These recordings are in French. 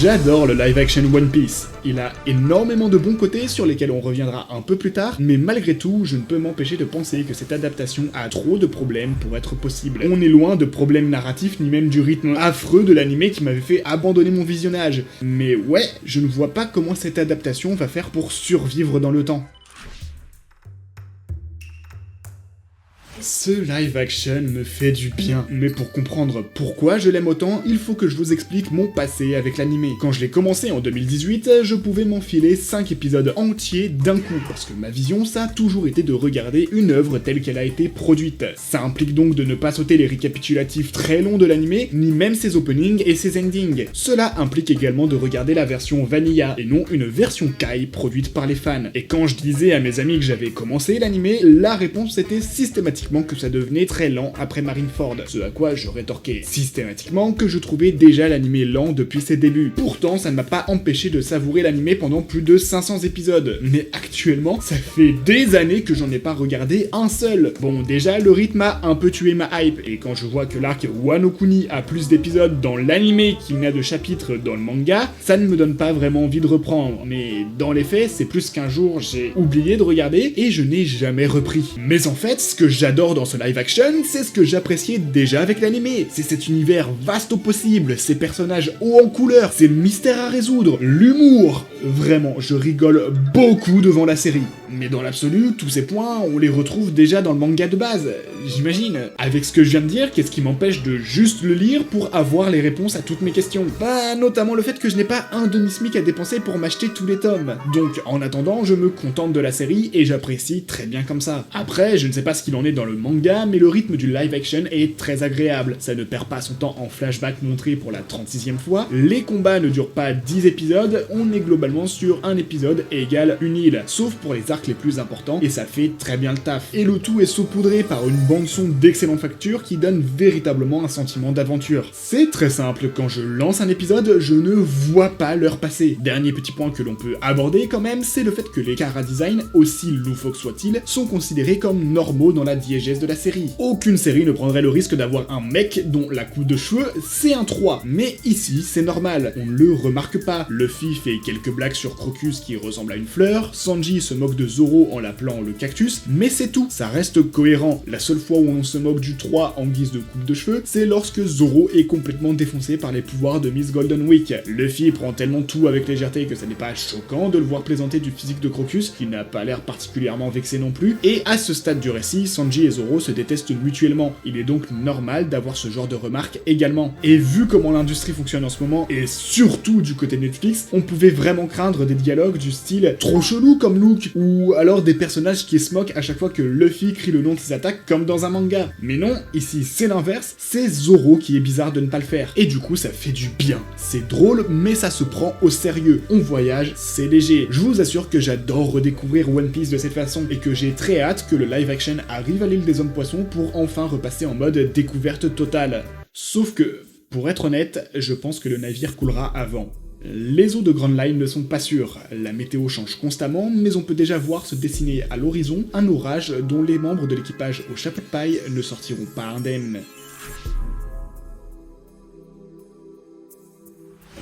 J'adore le live action One Piece. Il a énormément de bons côtés sur lesquels on reviendra un peu plus tard, mais malgré tout, je ne peux m'empêcher de penser que cette adaptation a trop de problèmes pour être possible. On est loin de problèmes narratifs ni même du rythme affreux de l'animé qui m'avait fait abandonner mon visionnage. Mais ouais, je ne vois pas comment cette adaptation va faire pour survivre dans le temps. Ce live action me fait du bien, mais pour comprendre pourquoi je l'aime autant, il faut que je vous explique mon passé avec l'animé. Quand je l'ai commencé en 2018, je pouvais m'enfiler 5 épisodes entiers d'un coup, parce que ma vision, ça a toujours été de regarder une œuvre telle qu'elle a été produite. Ça implique donc de ne pas sauter les récapitulatifs très longs de l'animé, ni même ses openings et ses endings. Cela implique également de regarder la version Vanilla, et non une version Kai produite par les fans. Et quand je disais à mes amis que j'avais commencé l'animé, la réponse était systématiquement que ça devenait très lent après Marineford, ce à quoi je rétorquais systématiquement que je trouvais déjà l'animé lent depuis ses débuts. Pourtant, ça ne m'a pas empêché de savourer l'animé pendant plus de 500 épisodes, mais actuellement, ça fait des années que j'en ai pas regardé un seul. Bon, déjà, le rythme a un peu tué ma hype, et quand je vois que l'arc Wano Kuni a plus d'épisodes dans l'animé qu'il n'a de chapitres dans le manga, ça ne me donne pas vraiment envie de reprendre, mais dans les faits, c'est plus qu'un jour j'ai oublié de regarder, et je n'ai jamais repris. Mais en fait, ce que j'adore dans ce live action, c'est ce que j'appréciais déjà avec l'animé. C'est cet univers vaste au possible, ces personnages hauts en couleur, ces mystères à résoudre, l'humour. Vraiment, je rigole beaucoup devant la série. Mais dans l'absolu, tous ces points, on les retrouve déjà dans le manga de base, j'imagine. Avec ce que je viens de dire, qu'est-ce qui m'empêche de juste le lire pour avoir les réponses à toutes mes questions? Bah, notamment le fait que je n'ai pas un demi-smic à dépenser pour m'acheter tous les tomes. Donc, en attendant, je me contente de la série et j'apprécie très bien comme ça. Après, je ne sais pas ce qu'il en est dans le manga, mais le rythme du live action est très agréable. Ça ne perd pas son temps en flashback montré pour la 36e fois, les combats ne durent pas 10 épisodes, on est globalement sur un épisode égale une île, sauf pour les arcs les plus importants, et ça fait très bien le taf. Et le tout est saupoudré par une bande-son d'excellente facture qui donne véritablement un sentiment d'aventure. C'est très simple, quand je lance un épisode, je ne vois pas l'heure passer. Dernier petit point que l'on peut aborder quand même, c'est le fait que les chara-design, aussi loufoques soient-ils, sont considérés comme normaux dans la diégèse de la série. Aucune série ne prendrait le risque d'avoir un mec dont la coupe de cheveux c'est un 3, mais ici c'est normal, on ne le remarque pas. Luffy fait quelques blagues sur Crocus qui ressemble à une fleur, Sanji se moque de Zoro en l'appelant le cactus, mais c'est tout, ça reste cohérent. La seule fois où on se moque du 3 en guise de coupe de cheveux, c'est lorsque Zoro est complètement défoncé par les pouvoirs de Miss Golden Week. Luffy prend tellement tout avec légèreté que ça n'est pas choquant de le voir plaisanter du physique de Crocus, qui n'a pas l'air particulièrement vexé non plus, et à ce stade du récit, Sanji et Zoro se détestent mutuellement. Il est donc normal d'avoir ce genre de remarques également. Et vu comment l'industrie fonctionne en ce moment, et surtout du côté de Netflix, on pouvait vraiment craindre des dialogues du style trop chelou comme look, ou alors des personnages qui se moquent à chaque fois que Luffy crie le nom de ses attaques comme dans un manga. Mais non, ici c'est l'inverse, c'est Zoro qui est bizarre de ne pas le faire. Et du coup ça fait du bien. C'est drôle, mais ça se prend au sérieux. On voyage, c'est léger. Je vous assure que j'adore redécouvrir One Piece de cette façon, et que j'ai très hâte que le live action arrive à l'île des hommes poissons pour enfin repasser en mode découverte totale. Sauf que, pour être honnête, je pense que le navire coulera avant. Les eaux de Grand Line ne sont pas sûres, la météo change constamment, mais on peut déjà voir se dessiner à l'horizon un orage dont les membres de l'équipage au chapeau de paille ne sortiront pas indemnes.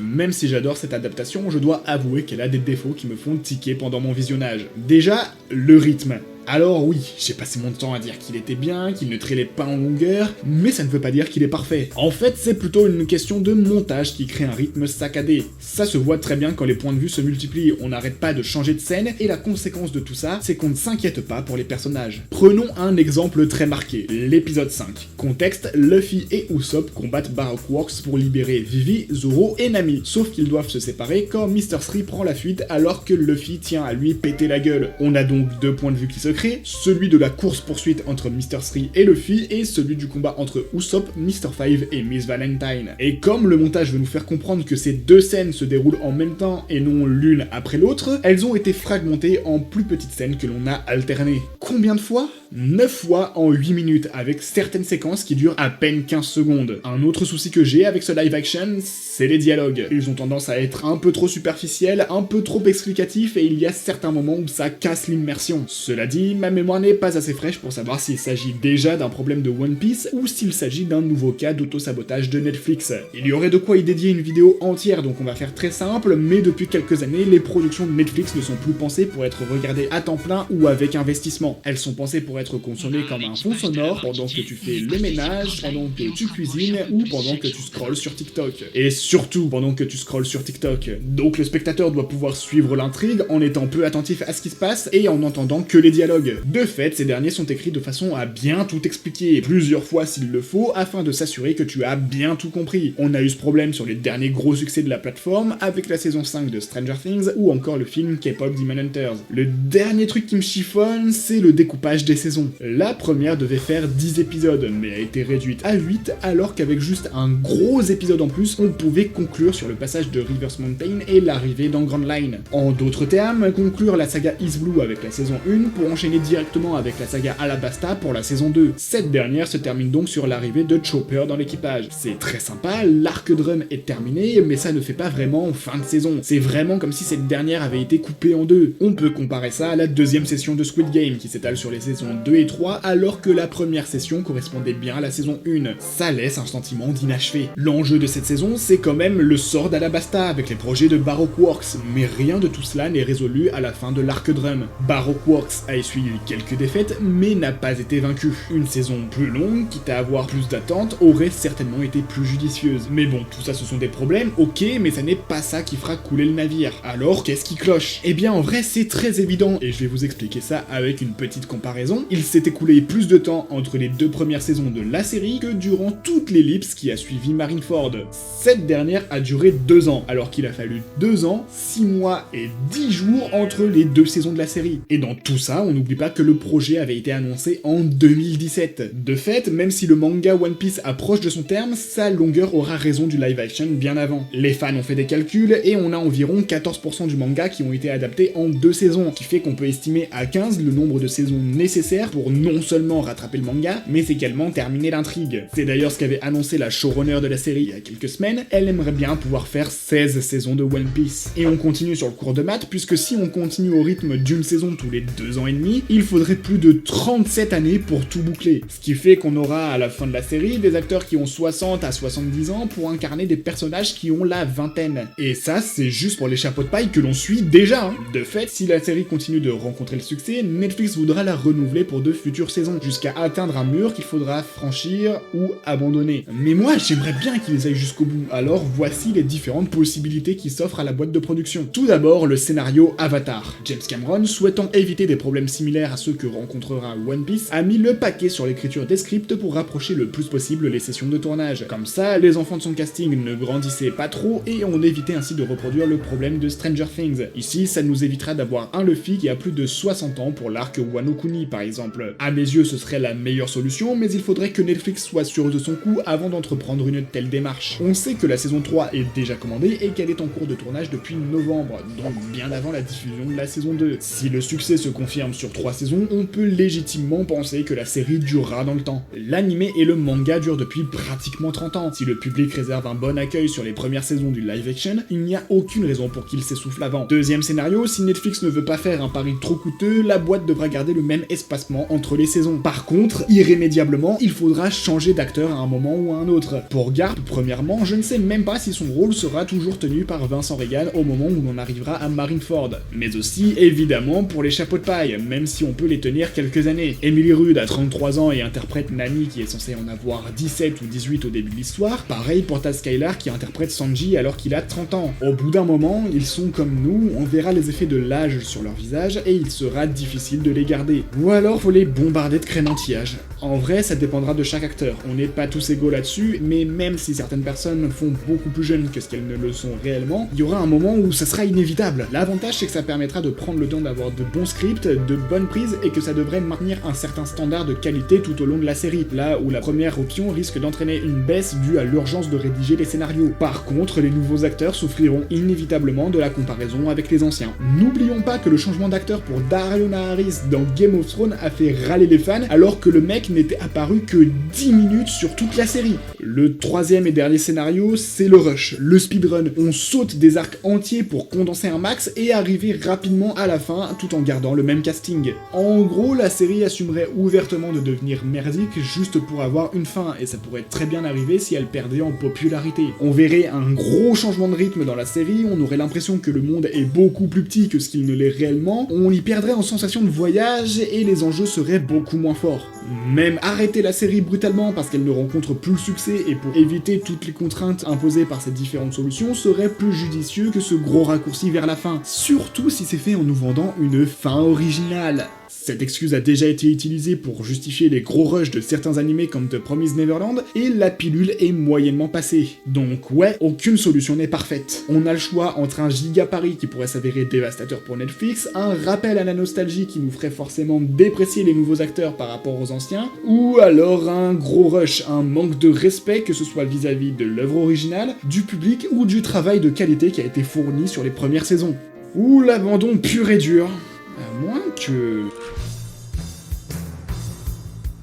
Même si j'adore cette adaptation, je dois avouer qu'elle a des défauts qui me font tiquer pendant mon visionnage. Déjà, le rythme. Alors oui, j'ai passé mon temps à dire qu'il était bien, qu'il ne traînait pas en longueur, mais ça ne veut pas dire qu'il est parfait. En fait, c'est plutôt une question de montage qui crée un rythme saccadé. Ça se voit très bien quand les points de vue se multiplient, on n'arrête pas de changer de scène, et la conséquence de tout ça, c'est qu'on ne s'inquiète pas pour les personnages. Prenons un exemple très marqué, l'épisode 5. Contexte, Luffy et Usopp combattent Baroque Works pour libérer Vivi, Zoro et Nami, sauf qu'ils doivent se séparer quand Mr. Three prend la fuite alors que Luffy tient à lui péter la gueule. On a donc deux points de vue qui se celui de la course-poursuite entre Mr. Three et Luffy, et celui du combat entre Usopp, Mr. Five et Miss Valentine. Et comme le montage veut nous faire comprendre que ces deux scènes se déroulent en même temps et non l'une après l'autre, elles ont été fragmentées en plus petites scènes que l'on a alternées. Combien de fois ? 9 fois en 8 minutes, avec certaines séquences qui durent à peine 15 secondes. Un autre souci que j'ai avec ce live action, c'est les dialogues. Ils ont tendance à être un peu trop superficiels, un peu trop explicatifs, et il y a certains moments où ça casse l'immersion. Cela dit, ma mémoire n'est pas assez fraîche pour savoir s'il s'agit déjà d'un problème de One Piece, ou s'il s'agit d'un nouveau cas d'auto-sabotage de Netflix. Il y aurait de quoi y dédier une vidéo entière, donc on va faire très simple, mais depuis quelques années, les productions de Netflix ne sont plus pensées pour être regardées à temps plein ou avec investissement. Elles sont pensées pour être consommées comme un fond sonore pendant que tu fais le ménage, pendant que tu cuisines ou pendant que tu scrolles sur TikTok. Et surtout pendant que tu scrolles sur TikTok. Donc le spectateur doit pouvoir suivre l'intrigue en étant peu attentif à ce qui se passe et en n'entendant que les dialogues. De fait, ces derniers sont écrits de façon à bien tout expliquer, plusieurs fois s'il le faut, afin de s'assurer que tu as bien tout compris. On a eu ce problème sur les derniers gros succès de la plateforme, avec la saison 5 de Stranger Things ou encore le film K-pop Demon Hunters. Le dernier truc qui me chiffonne, c'est le découpage des saisons. La première devait faire 10 épisodes, mais a été réduite à 8, alors qu'avec juste un gros épisode en plus, on pouvait conclure sur le passage de Rivers Mountain et l'arrivée dans Grand Line. En d'autres termes, conclure la saga East Blue avec la saison 1 pour enchaîner directement avec la saga Alabasta pour la saison 2. Cette dernière se termine donc sur l'arrivée de Chopper dans l'équipage. C'est très sympa, l'arc Drum est terminé, mais ça ne fait pas vraiment fin de saison. C'est vraiment comme si cette dernière avait été coupée en deux. On peut comparer ça à la deuxième session de Squid Game qui s'étale sur les saisons 2 et 3 alors que la première session correspondait bien à la saison 1. Ça laisse un sentiment d'inachevé. L'enjeu de cette saison, c'est quand même le sort d'Alabasta avec les projets de Baroque Works, mais rien de tout cela n'est résolu à la fin de l'arc Drum. Baroque Works a essuyé quelques défaites, mais n'a pas été vaincu. Une saison plus longue, quitte à avoir plus d'attentes, aurait certainement été plus judicieuse. Mais bon, tout ça ce sont des problèmes, ok, mais ça n'est pas ça qui fera couler le navire. Alors, qu'est-ce qui cloche? Eh bien, en vrai, c'est très évident, et je vais vous expliquer ça avec une petite comparaison. Il s'est écoulé plus de temps entre les deux premières saisons de la série que durant toute l'ellipse qui a suivi Marineford. Cette dernière a duré 2 ans, alors qu'il a fallu 2 ans, 6 mois et 10 jours entre les deux saisons de la série. Et dans tout ça, on n'oublie pas que le projet avait été annoncé en 2017. De fait, même si le manga One Piece approche de son terme, sa longueur aura raison du live action bien avant. Les fans ont fait des calculs et on a environ 14% du manga qui ont été adaptés en 2 saisons, ce qui fait qu'on peut estimer à 15 le nombre de saisons nécessaires pour non seulement rattraper le manga, mais également terminer l'intrigue. C'est d'ailleurs ce qu'avait annoncé la showrunner de la série il y a quelques semaines, elle aimerait bien pouvoir faire 16 saisons de One Piece. Et on continue sur le cours de maths, puisque si on continue au rythme d'une saison tous les 2 ans et demi, il faudrait plus de 37 années pour tout boucler. Ce qui fait qu'on aura à la fin de la série des acteurs qui ont 60 à 70 ans pour incarner des personnages qui ont la vingtaine. Et ça, c'est juste pour les chapeaux de paille que l'on suit déjà, hein. De fait, si la série continue de rencontrer le succès, Netflix voudra la renouveler pour de futures saisons, jusqu'à atteindre un mur qu'il faudra franchir ou abandonner. Mais moi, j'aimerais bien qu'ils aillent jusqu'au bout, alors voici les différentes possibilités qui s'offrent à la boîte de production. Tout d'abord, le scénario Avatar. James Cameron, souhaitant éviter des problèmes similaires à ceux que rencontrera One Piece, a mis le paquet sur l'écriture des scripts pour rapprocher le plus possible les sessions de tournage. Comme ça, les enfants de son casting ne grandissaient pas trop et on évitait ainsi de reproduire le problème de Stranger Things. Ici, ça nous évitera d'avoir un Luffy qui a plus de 60 ans pour l'arc Wano Kuni par exemple. À mes yeux, ce serait la meilleure solution, mais il faudrait que Netflix soit sûr de son coup avant d'entreprendre une telle démarche. On sait que la saison 3 est déjà commandée et qu'elle est en cours de tournage depuis novembre, donc bien avant la diffusion de la saison 2. Si le succès se confirme sur 3 saisons, on peut légitimement penser que la série durera dans le temps. L'anime et le manga durent depuis pratiquement 30 ans. Si le public réserve un bon accueil sur les premières saisons du live action, il n'y a aucune raison pour qu'il s'essouffle avant. Deuxième scénario, si Netflix ne veut pas faire un pari trop coûteux, la boîte devra garder le même espacement entre les saisons. Par contre, irrémédiablement, il faudra changer d'acteur à un moment ou à un autre. Pour Garp, premièrement, je ne sais même pas si son rôle sera toujours tenu par Vincent Regan au moment où l'on arrivera à Marineford. Mais aussi, évidemment, pour les chapeaux de paille, même si on peut les tenir quelques années. Emily Rudd a 33 ans et interprète Nami qui est censée en avoir 17 ou 18 au début de l'histoire. Pareil pour Taz Skylar qui interprète Sanji alors qu'il a 30 ans. Au bout d'un moment, ils sont comme nous, on verra les effets de l'âge sur leur visage et il sera difficile de les garder. Ou alors faut les bombarder de crème anti-âge. En vrai, ça dépendra de chaque acteur. On n'est pas tous égaux là-dessus, mais même si certaines personnes font beaucoup plus jeunes que ce qu'elles ne le sont réellement, il y aura un moment où ça sera inévitable. L'avantage, c'est que ça permettra de prendre le temps d'avoir de bons scripts, de bonnes prises, et que ça devrait maintenir un certain standard de qualité tout au long de la série, là où la première option risque d'entraîner une baisse due à l'urgence de rédiger les scénarios. Par contre, les nouveaux acteurs souffriront inévitablement de la comparaison avec les anciens. N'oublions pas que le changement d'acteur pour Dario Naharis dans Game of Thrones a fait râler les fans alors que le mec n'était apparu que 10 minutes sur toute la série. Le troisième et dernier scénario, c'est le rush, le speedrun. On saute des arcs entiers pour condenser un max et arriver rapidement à la fin tout en gardant le même casting. En gros, la série assumerait ouvertement de devenir merdique juste pour avoir une fin, et ça pourrait très bien arriver si elle perdait en popularité. On verrait un gros changement de rythme dans la série, on aurait l'impression que le monde est beaucoup plus petit que ce qu'il ne l'est réellement, on y perdrait en sensation de voyage et les enjeux seraient beaucoup moins forts. Même arrêter la série brutalement parce qu'elle ne rencontre plus le succès et pour éviter toutes les contraintes imposées par ces différentes solutions serait plus judicieux que ce gros raccourci vers la fin, surtout si c'est fait en nous vendant une fin originale. Cette excuse a déjà été utilisée pour justifier les gros rushs de certains animés comme The Promised Neverland, et la pilule est moyennement passée. Donc ouais, aucune solution n'est parfaite. On a le choix entre un giga pari qui pourrait s'avérer dévastateur pour Netflix, un rappel à la nostalgie qui nous ferait forcément déprécier les nouveaux acteurs par rapport aux anciens, ou alors un gros rush, un manque de respect que ce soit vis-à-vis de l'œuvre originale, du public ou du travail de qualité qui a été fourni sur les premières saisons. Ou l'abandon pur et dur. À moins que...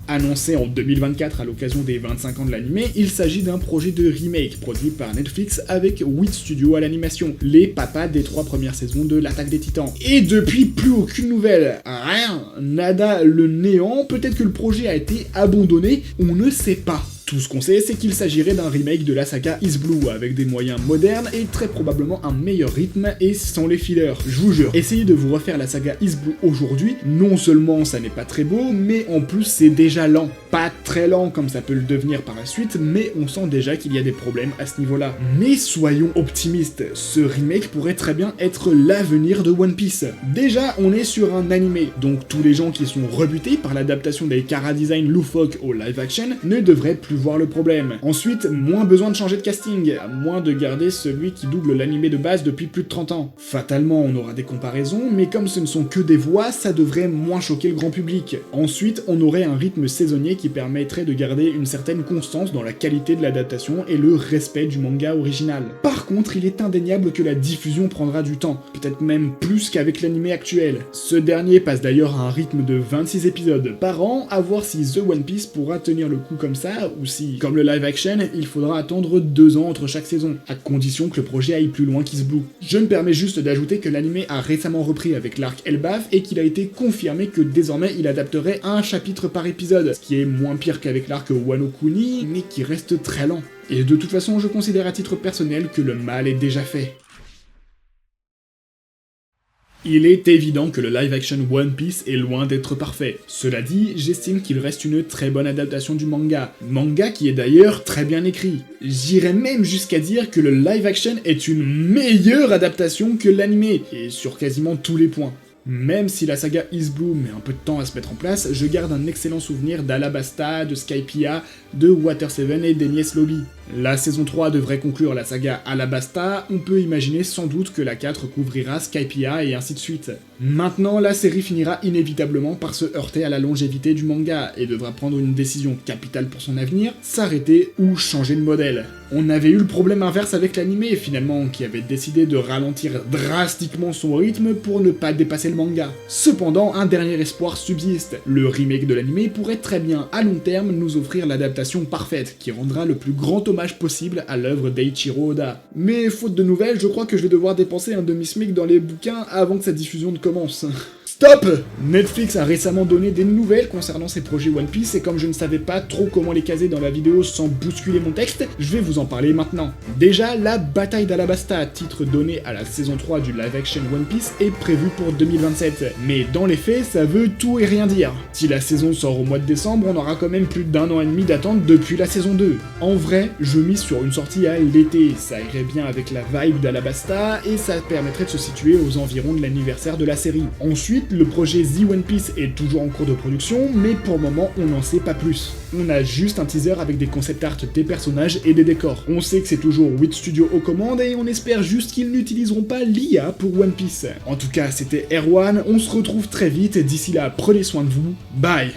Annoncé en 2024 à l'occasion des 25 ans de l'animé, il s'agit d'un projet de remake produit par Netflix avec Wit Studio à l'animation, les papas des 3 premières saisons de l'Attaque des Titans. Et depuis, plus aucune nouvelle. Rien, nada, le néant, peut-être que le projet a été abandonné, on ne sait pas. Tout ce qu'on sait, c'est qu'il s'agirait d'un remake de la saga Is Blue, avec des moyens modernes et très probablement un meilleur rythme et sans les fillers. Je vous jure, essayez de vous refaire la saga Is Blue aujourd'hui, non seulement ça n'est pas très beau, mais en plus c'est déjà lent. Pas très lent comme ça peut le devenir par la suite, mais on sent déjà qu'il y a des problèmes à ce niveau-là. Mais soyons optimistes, ce remake pourrait très bien être l'avenir de One Piece. Déjà, on est sur un animé, donc tous les gens qui sont rebutés par l'adaptation des chara-design loufoques au live action ne devraient plus voir le problème. Ensuite, moins besoin de changer de casting, à moins de garder celui qui double l'animé de base depuis plus de 30 ans. Fatalement, on aura des comparaisons, mais comme ce ne sont que des voix, ça devrait moins choquer le grand public. Ensuite, on aurait un rythme saisonnier qui permettrait de garder une certaine constance dans la qualité de l'adaptation et le respect du manga original. Par contre, il est indéniable que la diffusion prendra du temps, peut-être même plus qu'avec l'animé actuel. Ce dernier passe d'ailleurs à un rythme de 26 épisodes par an, à voir si The One Piece pourra tenir le coup comme ça, ou si, comme le live action, il faudra attendre 2 ans entre chaque saison, à condition que le projet aille plus loin qu'Is Blue. Je me permets juste d'ajouter que l'animé a récemment repris avec l'arc Elbaf et qu'il a été confirmé que désormais il adapterait un chapitre par épisode, ce qui est moins pire qu'avec l'arc Wano Kuni, mais qui reste très lent. Et de toute façon, je considère à titre personnel que le mal est déjà fait. Il est évident que le live-action One Piece est loin d'être parfait. Cela dit, j'estime qu'il reste une très bonne adaptation du manga. Manga qui est d'ailleurs très bien écrit. J'irais même jusqu'à dire que le live-action est une meilleure adaptation que l'animé, et sur quasiment tous les points. Même si la saga Is Blue met un peu de temps à se mettre en place, je garde un excellent souvenir d'Alabasta, de Skypiea, de Water 7 et d'Enies Lobby. La saison 3 devrait conclure la saga Alabasta, on peut imaginer sans doute que la 4 couvrira Skypiea et ainsi de suite. Maintenant, la série finira inévitablement par se heurter à la longévité du manga et devra prendre une décision capitale pour son avenir, s'arrêter ou changer de modèle. On avait eu le problème inverse avec l'animé finalement, qui avait décidé de ralentir drastiquement son rythme pour ne pas dépasser le manga. Cependant, un dernier espoir subsiste. Le remake de l'animé pourrait très bien, à long terme, nous offrir l'adaptation parfaite, qui rendra le plus grand hommage possible à l'œuvre d'Eiichiro Oda. Mais faute de nouvelles, je crois que je vais devoir dépenser un demi-smic dans les bouquins avant que sa diffusion ne commence. Stop! Netflix a récemment donné des nouvelles concernant ses projets One Piece et comme je ne savais pas trop comment les caser dans la vidéo sans bousculer mon texte, je vais vous en parler maintenant. Déjà, la bataille d'Alabasta, titre donné à la saison 3 du live-action One Piece, est prévue pour 2027. Mais dans les faits, ça veut tout et rien dire. Si la saison sort au mois de décembre, on aura quand même plus d'1 an et demi d'attente depuis la saison 2. En vrai, je mise sur une sortie à l'été, ça irait bien avec la vibe d'Alabasta et ça permettrait de se situer aux environs de l'anniversaire de la série. Ensuite, le projet The One Piece est toujours en cours de production, mais pour le moment, on n'en sait pas plus. On a juste un teaser avec des concept art des personnages et des décors. On sait que c'est toujours Wit Studio aux commandes et on espère juste qu'ils n'utiliseront pas l'IA pour One Piece. En tout cas, c'était Erwan, on se retrouve très vite, d'ici là, prenez soin de vous, bye!